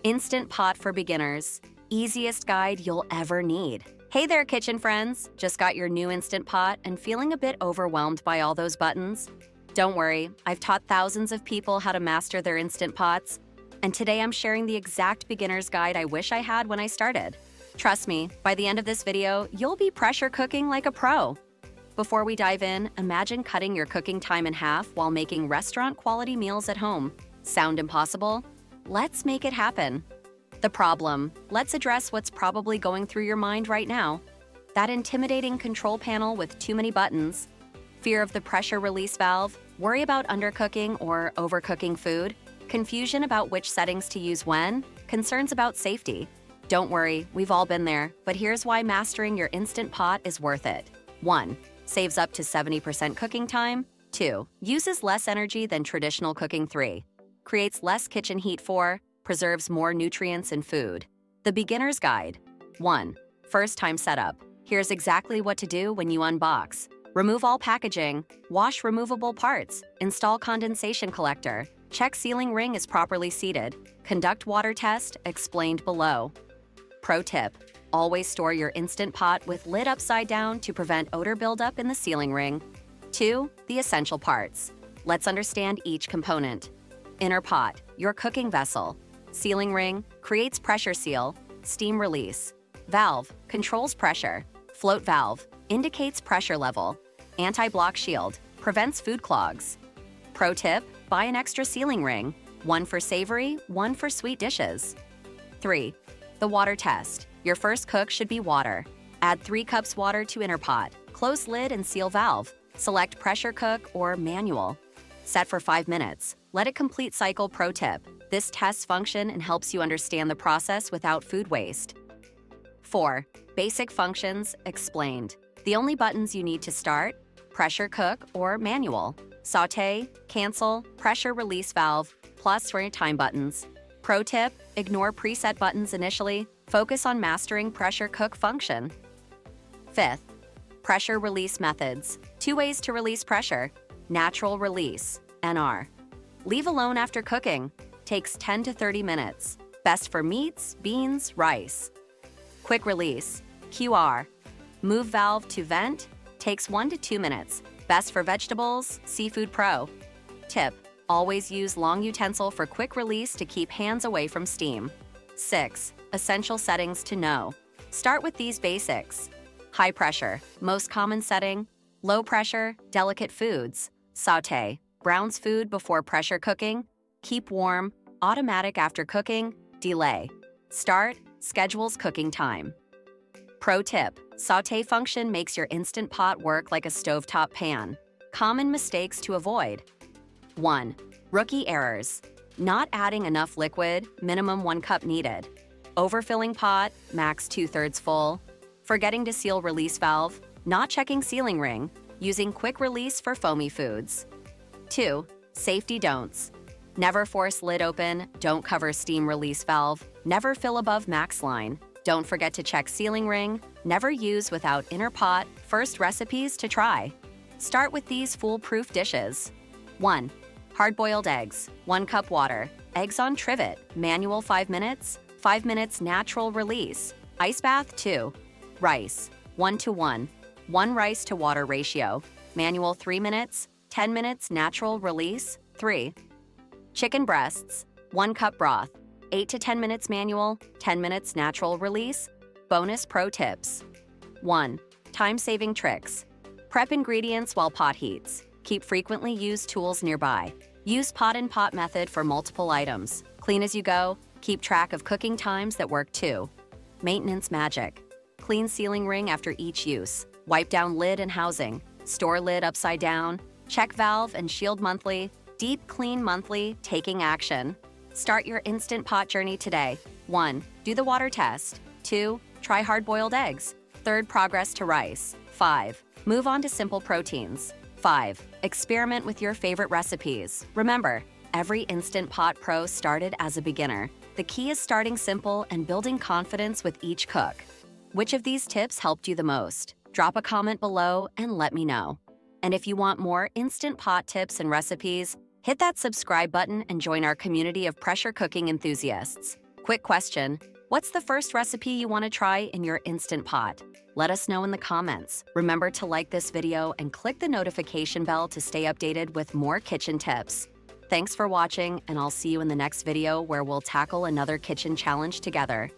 Instant Pot for Beginners. Easiest guide you'll ever need. Hey there, kitchen friends! Just got your new Instant Pot and feeling a bit overwhelmed by all those buttons? Don't worry, I've taught thousands of people how to master their Instant Pots, and today I'm sharing the exact beginner's guide I wish I had when I started. Trust me, by the end of this video, you'll be pressure cooking like a pro. Before we dive in, imagine cutting your cooking time in half while making restaurant-quality meals at home. Sound impossible? Let's make it happen. The problem. Let's address what's probably going through your mind right now. That intimidating control panel with too many buttons, fear of the pressure release valve, worry about undercooking or overcooking food, confusion about which settings to use when, concerns about safety. Don't worry, we've all been there, but here's why mastering your Instant Pot is worth it. 1. Saves up to 70% cooking time. 2. Uses less energy than traditional cooking. 3. Creates less kitchen heat. 4. Preserves more nutrients in food. The Beginner's Guide. 1. First-time setup. Here's exactly what to do when you unbox. Remove all packaging. Wash removable parts. Install condensation collector. Check sealing ring is properly seated. Conduct water test, explained below. Pro tip. Always store your Instant Pot with lid upside down to prevent odor buildup in the sealing ring. 2. The essential parts. Let's understand each component. Inner pot, your cooking vessel. Sealing ring, creates pressure seal. Steam release. Valve, controls pressure. Float valve, indicates pressure level. Anti-block shield, prevents food clogs. Pro tip, buy an extra sealing ring. 1 for savory, 1 for sweet dishes. 3. The water test. Your first cook should be water. Add 3 cups water to inner pot. Close lid and seal valve. Select pressure cook or manual. Set for 5 minutes. Let it complete cycle. Pro tip. This tests function and helps you understand the process without food waste. 4. Basic functions explained. The only buttons you need to start: pressure cook or manual, saute, cancel, pressure release valve, plus for time buttons. Pro tip, ignore preset buttons initially. Focus on mastering pressure cook function. 5th, pressure release methods. 2 ways to release pressure. Natural release, NR. Leave alone after cooking. Takes 10 to 30 minutes. Best for meats, beans, rice. Quick release, QR. Move valve to vent. Takes 1 to 2 minutes. Best for vegetables, Seafood Pro. Tip, always use long utensil for quick release to keep hands away from steam. 6. Essential settings to know. Start with these basics. High pressure, most common setting. Low pressure, delicate foods. Saute, browns food before pressure cooking. Keep warm, automatic after cooking. Delay. Start, schedules cooking time. Pro tip, saute function makes your Instant Pot work like a stovetop pan. Common mistakes to avoid. 1. Rookie errors. Not adding enough liquid, minimum 1 cup needed. Overfilling pot, max 2/3 full. Forgetting to seal release valve. Not checking sealing ring. Using quick release for foamy foods. 2. Safety don'ts. Never force lid open. Don't cover steam release valve. Never fill above max line. Don't forget to check sealing ring. Never use without inner pot. First recipes to try. Start with these foolproof dishes. 1. Hard-boiled eggs. 1 cup water. Eggs on trivet. Manual 5 minutes. 5 minutes natural release. Ice bath 2. Rice. 1 to 1. 1 rice to water ratio. Manual 3 minutes. 10 minutes natural release. 3. Chicken breasts. 1 cup broth. 8 to 10 minutes manual. 10 minutes natural release. Bonus pro tips. 1. Time-saving tricks. Prep ingredients while pot heats. Keep frequently used tools nearby. Use pot-in-pot method for multiple items. Clean as you go. Keep track of cooking times that work too. Maintenance magic. Clean sealing ring after each use. Wipe down lid and housing. Store lid upside down. Check valve and shield monthly. Deep clean monthly, taking action. Start your Instant Pot journey today. 1. Do the water test. 2. Try hard-boiled eggs. 3. Progress to rice. 5. Move on to simple proteins. 5. Experiment with your favorite recipes. Remember, every Instant Pot pro started as a beginner. The key is starting simple and building confidence with each cook. Which of these tips helped you the most? Drop a comment below and let me know. And if you want more Instant Pot tips and recipes, hit that subscribe button and join our community of pressure cooking enthusiasts. Quick question: what's the first recipe you want to try in your Instant Pot? Let us know in the comments. Remember to like this video and click the notification bell to stay updated with more kitchen tips. Thanks for watching, and I'll see you in the next video where we'll tackle another kitchen challenge together.